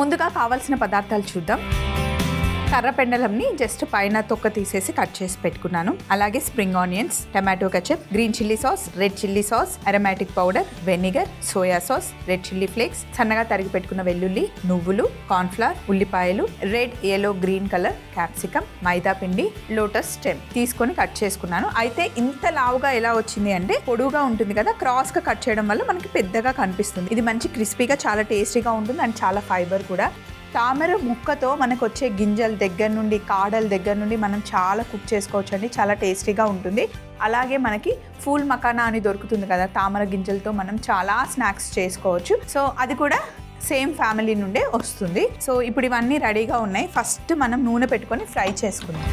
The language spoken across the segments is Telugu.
ముందుగా కావాల్సిన పదార్థాలు చూద్దాం. కర్ర పెండలంని జస్ట్ పైన తొక్క తీసేసి కట్ చేసి పెట్టుకున్నాను. అలాగే spring onions, tomato ketchup, green chilli sauce, red chilli sauce, aromatic powder, vinegar, soya sauce, red chilli flakes, సన్నగా తరిగి పెట్టుకున్న వెల్లుల్లి, నువ్వులు, కార్న్ఫ్లవర్, ఉల్లిపాయలు, red, yellow, green colour capsicum, maida పిండి, లోటస్ స్టెమ్ తీసుకొని కట్ చేసుకున్నాను. అయితే ఇంత లావుగా ఎలా వచ్చింది అంటే పొడువుగా ఉంటుంది కదా, క్రాస్ గా కట్ చేయడం వల్ల మనకి పెద్దగా కనిపిస్తుంది. ఇది మంచి క్రిస్పీగా చాలా టేస్టీగా ఉంటుంది అండ్ చాలా ఫైబర్ కూడా. తామర ముక్కతో మనకు వచ్చే గింజల దగ్గర నుండి, కాడల దగ్గర నుండి మనం చాలా కుక్ చేసుకోవచ్చు అండి. చాలా టేస్టీగా ఉంటుంది. అలాగే మనకి ఫూల్ మకానా అని దొరుకుతుంది కదా, తామర గింజలతో మనం చాలా స్నాక్స్ చేసుకోవచ్చు. సో అది కూడా సేమ్ ఫ్యామిలీ నుండే వస్తుంది. సో ఇప్పుడు ఇవన్నీ రెడీగా ఉన్నాయి. ఫస్ట్ మనం నూనె పెట్టుకొని ఫ్రై చేసుకుందాం.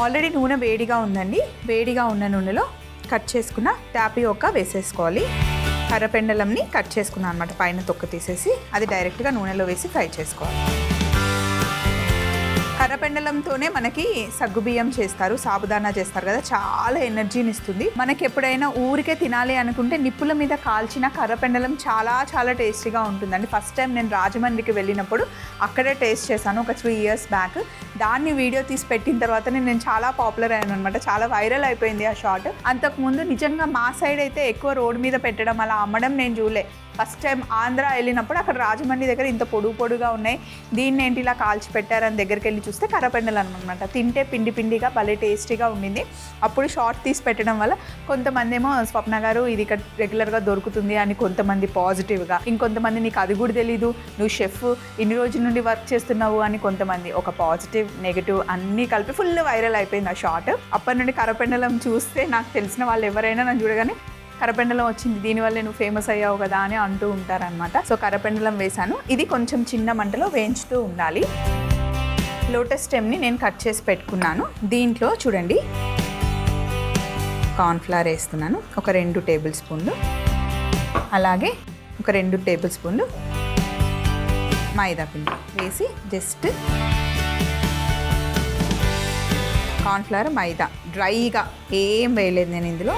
ఆల్రెడీ నూనె వేడిగా ఉందండి. వేడిగా ఉన్న నూనెలో కట్ చేసుకున్న టాపియోకా వేసేసుకోవాలి. కర్రపెండలంని కట్ చేసుకున్నాను అనమాట. పైన తొక్క తీసేసి అది డైరెక్ట్గా నూనెలో వేసి ఫ్రై చేసుకోవాలి. కర్రపెండలంతోనే మనకి సగ్గుబియ్యం చేస్తారు, సాబుదానా చేస్తారు కదా, చాలా ఎనర్జీని ఇస్తుంది. మనకి ఎప్పుడైనా ఊరికే తినాలి అనుకుంటే నిప్పుల మీద కాల్చిన కర్రపెండలం చాలా చాలా టేస్టీగా ఉంటుందండి. ఫస్ట్ టైం నేను రాజమండ్రికి వెళ్ళినప్పుడు అక్కడే టేస్ట్ చేశాను ఒక 3 years బ్యాక్. దాన్ని వీడియో తీసి పెట్టిన తర్వాతనే నేను చాలా పాపులర్ అయ్యాను అనమాట. చాలా వైరల్ అయిపోయింది ఆ షాట్. అంతకుముందు నిజంగా మా సైడ్ అయితే ఎక్కువ రోడ్ మీద పెట్టడం, అలా అమ్మడం నేను చూడలే. ఫస్ట్ టైం ఆంధ్ర వెళ్ళినప్పుడు అక్కడ రాజమండ్రి దగ్గర ఇంత పొడుగుగా ఉన్నాయి, దీన్ని ఏంటి ఇలా కాల్చి పెట్టారని దగ్గరికి వెళ్ళి చూస్తే కర్రపెండలం అనమాట. తింటే పిండి పిండిగా భలే టేస్టీగా ఉండింది. అప్పుడు షార్ట్ తీసి పెట్టడం వల్ల కొంతమంది ఏమో స్వప్న గారు ఇది ఇక్కడ రెగ్యులర్గా దొరుకుతుంది అని కొంతమంది పాజిటివ్గా, ఇంకొంతమంది నీకు అది కూడా తెలీదు, నువ్వు షెఫ్ ఇన్ని రోజుల నుండి వర్క్ చేస్తున్నావు అని కొంతమంది. ఒక పాజిటివ్ నెగిటివ్ అన్నీ కలిపి ఫుల్ వైరల్ అయిపోయింది ఆ షార్ట్. అప్పటి నుండి కర్రపెండలం చూస్తే నాకు తెలిసిన వాళ్ళు ఎవరైనా నన్ను చూడగానే కర్రపెండలం వచ్చింది, దీనివల్ల నువ్వు ఫేమస్ అయ్యావు కదా అని అంటూ ఉంటారనమాట. సో కర్రపెండలం వేసాను. ఇది కొంచెం చిన్న మంటలో వేయించుతూ ఉండాలి. లోటస్ స్టెమ్ని నేను కట్ చేసి పెట్టుకున్నాను. దీంట్లో చూడండి కార్న్ఫ్లవర్ వేస్తున్నాను, ఒక 2 టేబుల్ స్పూన్లు. అలాగే ఒక 2 టేబుల్ స్పూన్లు మైదా పిండి వేసి జస్ట్ కార్న్ఫ్లవర్, మైదా డ్రైగా ఏం వేయలేదు నేను ఇందులో.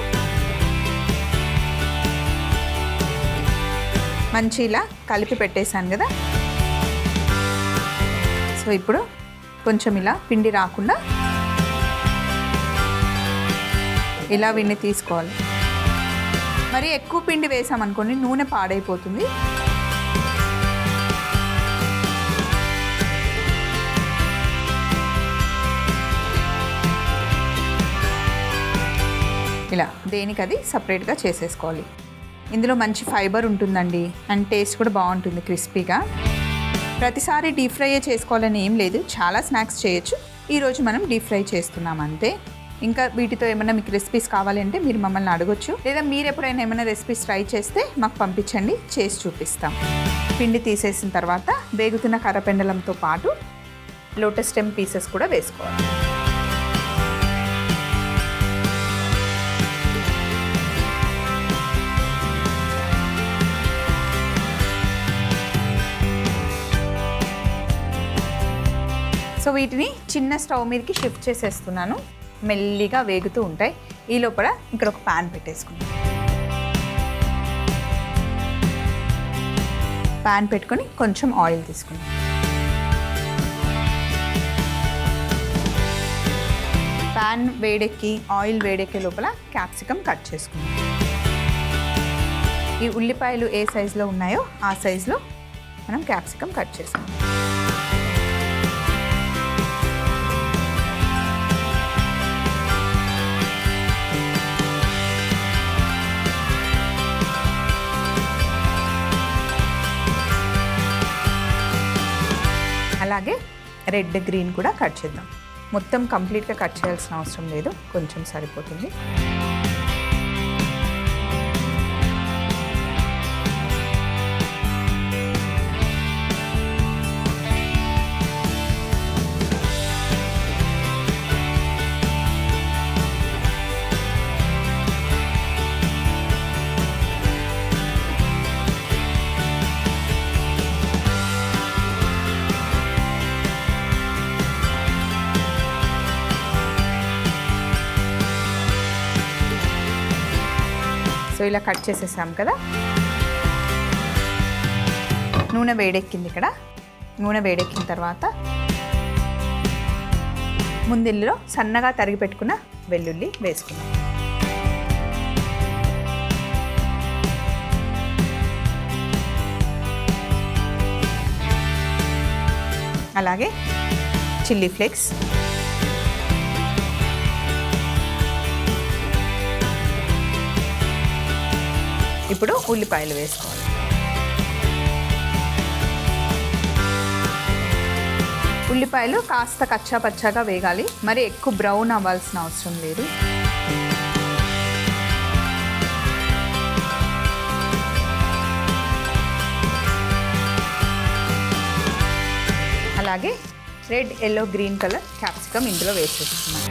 మంచి ఇలా కలిపి పెట్టేశాను కదా. సో ఇప్పుడు కొంచెం ఇలా పిండి రాకుండా ఇలా వీడిని తీసుకోవాలి. మరి ఎక్కువ పిండి వేసామనుకోండి నూనె పాడైపోతుంది. ఇలా దేనికది సపరేట్గా చేసేసుకోవాలి. ఇందులో మంచి ఫైబర్ ఉంటుందండి అండ్ టేస్ట్ కూడా బాగుంటుంది క్రిస్పీగా. ప్రతిసారి డీప్ ఫ్రై చేసుకోవాలని ఏం లేదు, చాలా స్నాక్స్ చేయొచ్చు. ఈరోజు మనం డీప్ ఫ్రై చేస్తున్నాం అంతే. ఇంకా వీటితో ఏమైనా మీకు రెసిపీస్ కావాలంటే మీరు మమ్మల్ని అడగొచ్చు, లేదా మీరు ఎప్పుడైనా ఏమైనా రెసిపీస్ ట్రై చేస్తే మాకు పంపించండి, చేసి చూపిస్తాం. పిండి తీసేసిన తర్వాత వేగుతున్న కర్రపెండలంతో పాటు లోటస్ స్టెమ్ పీసెస్ కూడా వేసుకోవాలి. సో వీటిని చిన్న స్టవ్ మీదకి షిఫ్ట్ చేసేస్తున్నాను. మెల్లిగా వేగుతూ ఉంటాయి. ఈ లోపల ఇక్కడ ఒక ప్యాన్ పెట్టేసుకున్నాను. ప్యాన్ పెట్టుకొని కొంచెం ఆయిల్ తీసుకున్నాను. ప్యాన్ వేడెక్కి ఆయిల్ వేడెక్కే లోపల క్యాప్సికమ్ కట్ చేసుకున్నాను. ఈ ఉల్లిపాయలు ఏ సైజులో ఉన్నాయో ఆ సైజులో మనం క్యాప్సికమ్ కట్ చేసుకున్నాం. అలాగే రెడ్ గ్రీన్ కూడా కట్ చేద్దాం. మొత్తం కంప్లీట్గా కట్ చేయాల్సిన అవసరం లేదు, కొంచెం సరిపోతుంది. సో ఇలా కట్ చేసేసాం కదా. నూనె వేడెక్కింది. ఇక్కడ నూనె వేడెక్కిన తర్వాత ముందిల్లో సన్నగా తరిగి పెట్టుకున్న వెల్లుల్లి వేసుకున్నాం. అలాగే చిల్లీ ఫ్లేక్స్, ఇప్పుడు ఉల్లిపాయలు వేసుకోవాలి. ఉల్లిపాయలు కాస్త కచ్చా పచ్చాగా వేగాలి, మరి ఎక్కువ బ్రౌన్ అవ్వాల్సిన అవసరం లేదు. అలాగే red, yellow, green colour capsicum ఇందులో వేసేస్తున్నాం.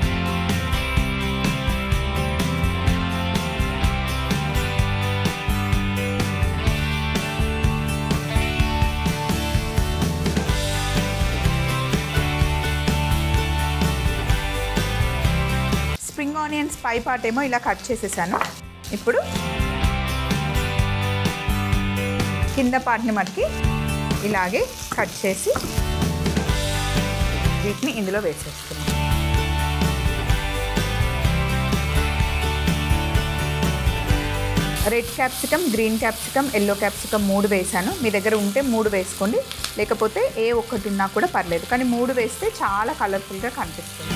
స్ప్రింగ్ ఆనియన్స్ పై పార్ట్ ఏమో ఇలా కట్ చేసేసాను. ఇప్పుడు కింద పార్ట్ని మటుకి ఇలాగే కట్ చేసి వీటిని ఇందులో వేసేస్తున్నాం. Red capsicum, green capsicum, yellow capsicum 3 వేసాను. మీ దగ్గర ఉంటే 3 వేసుకోండి, లేకపోతే ఏ ఒక్కటి ఉన్నా కూడా పర్లేదు, కానీ 3 వేస్తే చాలా కలర్ఫుల్గా కనిపిస్తుంది.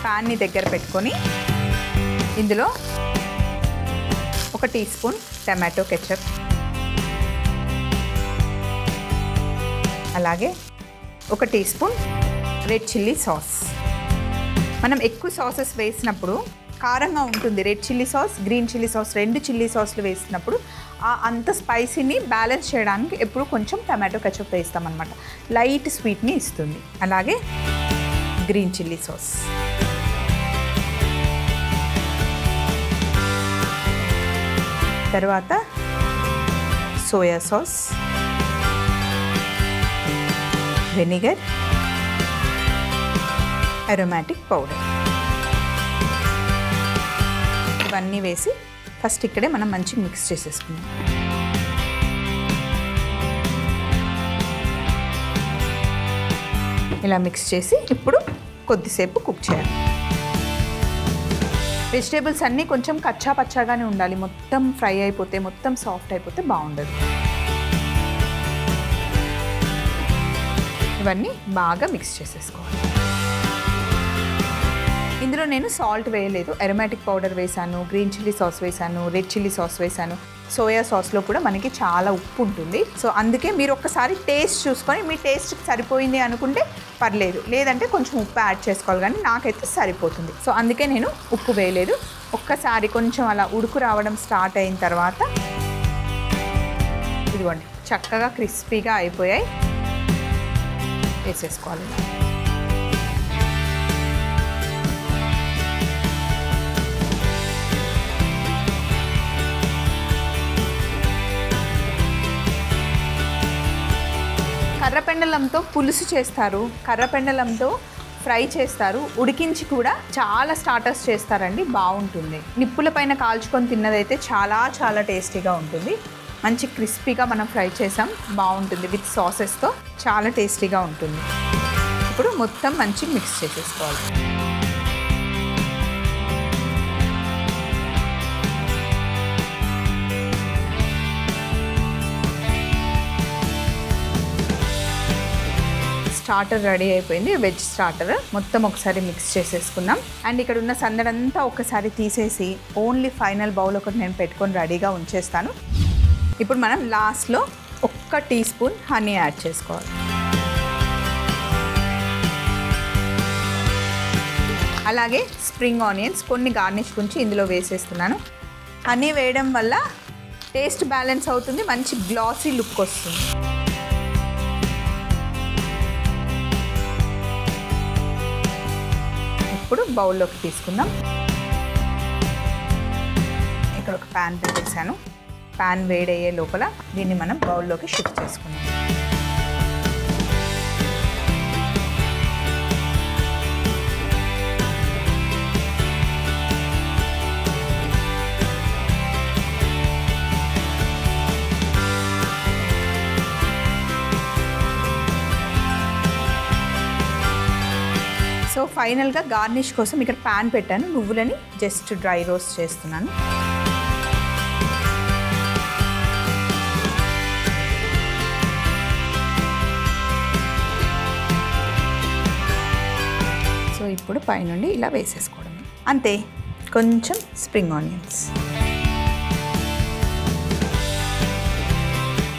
ప్యాన్ని దగ్గర పెట్టుకొని ఇందులో 1 టీ స్పూన్ టమాటో కెచప్, అలాగే 1 teaspoon red chilli sauce. మనం ఎక్కువ సాసెస్ వేసినప్పుడు కారంగా ఉంటుంది. Red chilli sauce, green chilli sauce 2 chilli సాస్లు వేసినప్పుడు అంత స్పైసీని బ్యాలెన్స్ చేయడానికి ఎప్పుడు కొంచెం టమాటో కెచప్ వేస్తామన్నమాట. లైట్ స్వీట్ని ఇస్తుంది. అలాగే గ్రీన్ చిల్లీ సాస్, తర్వాత soya sauce, vinegar, aromatic powder, ఇవన్నీ వేసి ఫస్ట్ ఇక్కడే మనం మంచిగా మిక్స్ చేసేసుకుందాం. ఇలా మిక్స్ చేసి ఇప్పుడు కొద్దిసేపు కుక్ చేయాలి. వెజిటేబుల్స్ అన్నీ కొంచెం కచ్చా పచ్చాగానే ఉండాలి. మొత్తం ఫ్రై అయిపోతే, మొత్తం సాఫ్ట్ అయిపోతే బాగుండదు. ఇవన్నీ బాగా మిక్స్ చేసేసుకోవాలి. ఇందులో నేను సాల్ట్ వేయలేదు, అరోమాటిక్ పౌడర్ వేసాను, గ్రీన్ చిల్లీ సాస్ వేసాను, రెడ్ చిల్లీ సాస్ వేసాను. సోయా సాస్లో కూడా మనకి చాలా ఉప్పు ఉంటుంది. సో అందుకే మీరు ఒక్కసారి టేస్ట్ చూసుకొని మీ టేస్ట్కి సరిపోయింది అనుకుంటే పర్లేదు, లేదంటే కొంచెం ఉప్పు యాడ్ చేసుకోవాలి, కానీ నాకైతే సరిపోతుంది. సో అందుకే నేను ఉప్పు వేయలేదు. ఒక్కసారి కొంచెం అలా ఉడుకు రావడం స్టార్ట్ అయిన తర్వాత ఇదిగోండి చక్కగా క్రిస్పీగా అయిపోయాయి, వేసేసుకోవాలి. కర్రపెండలంతో పులుసు చేస్తారు, కర్రపెండలంతో ఫ్రై చేస్తారు, ఉడికించి కూడా చాలా స్టార్టర్స్ చేస్తారండి, బాగుంటుంది. నిప్పుల పైన కాల్చుకొని తిన్నదైతే చాలా చాలా టేస్టీగా ఉంటుంది. మంచి క్రిస్పీగా మనం ఫ్రై చేసాం, బాగుంటుంది. విత్ సాసెస్తో చాలా టేస్టీగా ఉంటుంది. ఇప్పుడు మొత్తం మంచి మిక్స్ చేసేసుకోవాలి. స్టార్టర్ రెడీ అయిపోయింది, వెజ్ స్టార్టర్. మొత్తం ఒకసారి మిక్స్ చేసేసుకున్నాం. అండ్ ఇక్కడ ఉన్న సందడంతా ఒకసారి తీసేసి ఓన్లీ ఫైనల్ బౌల్ ఒకటి నేను పెట్టుకొని రెడీగా ఉంచేస్తాను. ఇప్పుడు మనం లాస్ట్లో 1 టీ స్పూన్ హనీ యాడ్ చేసుకోవాలి. అలాగే స్ప్రింగ్ ఆనియన్స్ కొన్ని గార్నిష్ గురించి ఇందులో వేసేస్తున్నాను. హనీ వేయడం వల్ల టేస్ట్ బ్యాలెన్స్ అవుతుంది, మంచి గ్లాసీ లుక్ వస్తుంది. ఇప్పుడు బౌల్లోకి తీసుకుందాం. ఇక్కడ ఒక ప్యాన్ పెట్టేసాను. ప్యాన్ వేడయ్యే లోపల దీన్ని మనం బౌల్లోకి షిఫ్ట్ చేసుకుందాం. ఫైనల్గా గార్నిష్ కోసం ఇక్కడ ప్యాన్ పెట్టాను, నువ్వులని జస్ట్ డ్రై రోస్ట్ చేస్తున్నాను. సో ఇప్పుడు పైనుండి ఇలా వేసేసుకోవడం అంతే. కొంచెం spring onions,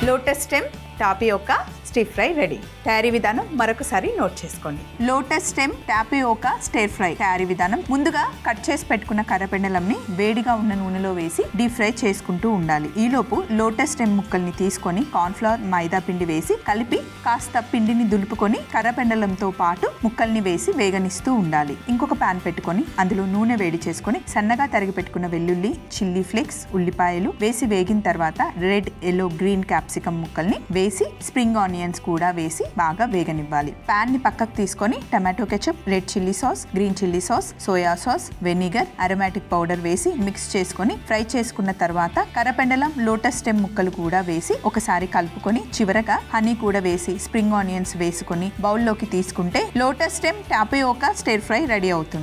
lotus stem tapioca stir fry ready. తయారీ విధానం మరొకసారి నోట్ చేసుకోండి. Lotus stem tapioca stir fry తయారీ విధానం: ముందుగా కట్ చేసి పెట్టుకున్న కర్రపెండలంని వేడిగా ఉన్న నూనెలో వేసి డీప్ ఫ్రై చేసుకుంటూ ఉండాలి. ఈలోపు లోటస్ స్టెమ్ ముక్కల్ని తీసుకొని కార్న్ఫ్లవర్, మైదా పిండి వేసి కలిపి కాస్త పిండిని దులుపుకొని కర్రపెండలంతో పాటు ముక్కల్ని వేసి వేగనిస్తూ ఉండాలి. ఇంకొక ప్యాన్ పెట్టుకొని అందులో నూనె వేడి చేసుకొని సన్నగా తరిగి పెట్టుకున్న వెల్లుల్లి, చిల్లీ ఫ్లేక్స్, ఉల్లిపాయలు వేసి వేగిన తర్వాత రెడ్, ఎల్లో, గ్రీన్ క్యాప్సికమ్ ముక్కల్ని వేసి స్ప్రింగ్ ఆనియన్స్ కూడా వేసి బాగా వేగనివ్వాలి. ప్యాన్ ని పక్కకు తీసుకొని tomato ketchup, red chilli sauce, green chilli sauce, soya sauce, vinegar, aromatic powder వేసి మిక్స్ చేసుకొని ఫ్రై చేసుకున్న తర్వాత కర్రపెండలం, లోటస్ స్టెమ్ ముక్కలు కూడా వేసి ఒకసారి కలుపుకొని చివరగా హనీ కూడా వేసి స్ప్రింగ్ ఆనియన్స్ వేసుకొని బౌల్లోకి తీసుకుంటే lotus stem tapioca stir fry ready అవుతుంది.